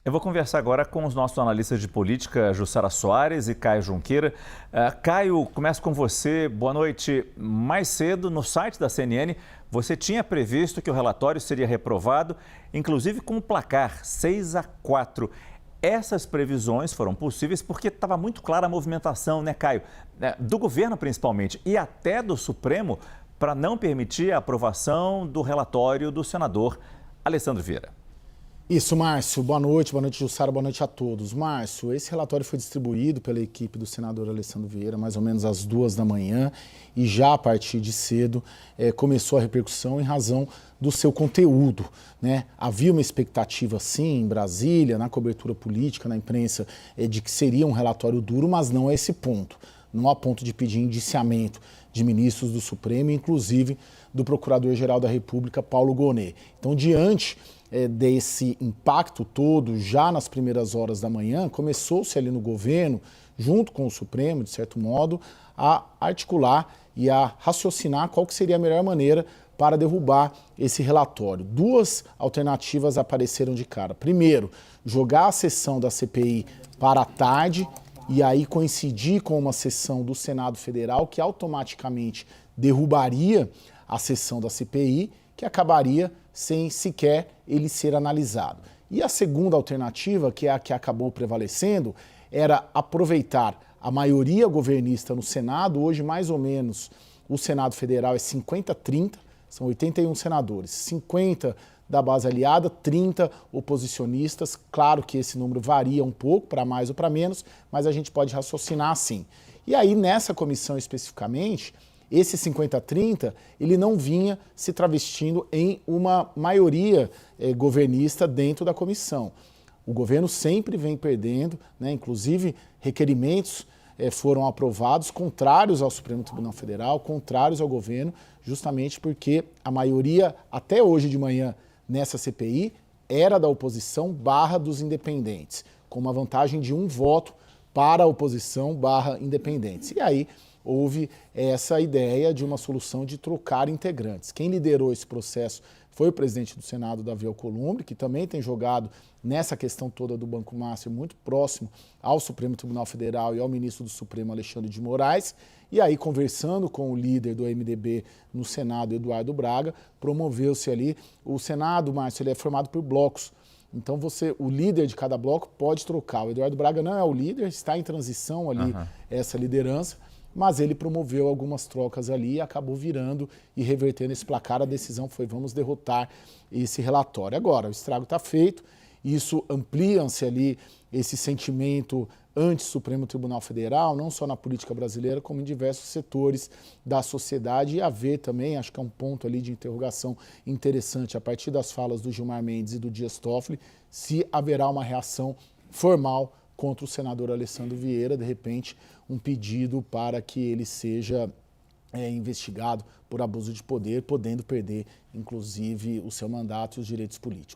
Eu vou conversar agora com os nossos analistas de política, Jussara Soares e Caio Junqueira. Caio, começo com você. Boa noite. Mais cedo, no site da CNN, você tinha previsto que o relatório seria reprovado, inclusive com um placar 6-4. Essas previsões foram possíveis porque estava muito clara a movimentação, né, Caio? Do governo, principalmente, e até do Supremo, para não permitir a aprovação do relatório do senador Alessandro Vieira. Isso, Márcio. Boa noite, Jussara, boa noite a todos. Márcio, esse relatório foi distribuído pela equipe do senador Alessandro Vieira, mais ou menos às 2 da manhã, e já a partir de cedo começou a repercussão em razão do seu conteúdo, né? Havia uma expectativa, sim, em Brasília, na cobertura política, na imprensa, de que seria um relatório duro, mas não a esse ponto. Não a ponto de pedir indiciamento de ministros do Supremo, inclusive do Procurador-Geral da República, Paulo Gonet. Então, diante desse impacto todo, já nas primeiras horas da manhã, começou-se ali no governo, junto com o Supremo, de certo modo, a articular e a raciocinar qual que seria a melhor maneira para derrubar esse relatório. Duas alternativas apareceram de cara. Primeiro, jogar a sessão da CPI para a tarde e aí coincidir com uma sessão do Senado Federal que automaticamente derrubaria a sessão da CPI, que acabaria sem sequer ele ser analisado. E a segunda alternativa, que é a que acabou prevalecendo, era aproveitar a maioria governista no Senado. Hoje, mais ou menos, o Senado Federal é 50-30, são 81 senadores, 50 da base aliada, 30 oposicionistas. Claro que esse número varia um pouco, para mais ou para menos, mas a gente pode raciocinar assim. E aí, nessa comissão especificamente, esse 50-30, ele não vinha se travestindo em uma maioria governista dentro da comissão. O governo sempre vem perdendo, né? Inclusive requerimentos foram aprovados contrários ao Supremo Tribunal Federal, contrários ao governo, justamente porque a maioria, até hoje de manhã, nessa CPI, era da oposição / dos independentes, com uma vantagem de 1 voto para a oposição / independentes. E aí houve essa ideia de uma solução de trocar integrantes. Quem liderou esse processo foi o presidente do Senado, Davi Alcolumbre, que também tem jogado nessa questão toda do Banco Master muito próximo ao Supremo Tribunal Federal e ao ministro do Supremo, Alexandre de Moraes. E aí, conversando com o líder do MDB no Senado, Eduardo Braga, promoveu-se ali. O Senado, Márcio, ele é formado por blocos. Então, o líder de cada bloco pode trocar. O Eduardo Braga não é o líder, está em transição ali essa liderança, mas ele promoveu algumas trocas ali e acabou virando e revertendo esse placar. A decisão foi: vamos derrotar esse relatório. Agora, o estrago está feito, isso amplia-se ali esse sentimento anti-Supremo Tribunal Federal, não só na política brasileira, como em diversos setores da sociedade. E haver também, acho que é um ponto ali de interrogação interessante, a partir das falas do Gilmar Mendes e do Dias Toffoli, se haverá uma reação formal contra o senador Alessandro Vieira, de repente um pedido para que ele seja investigado por abuso de poder, podendo perder, inclusive, o seu mandato e os direitos políticos.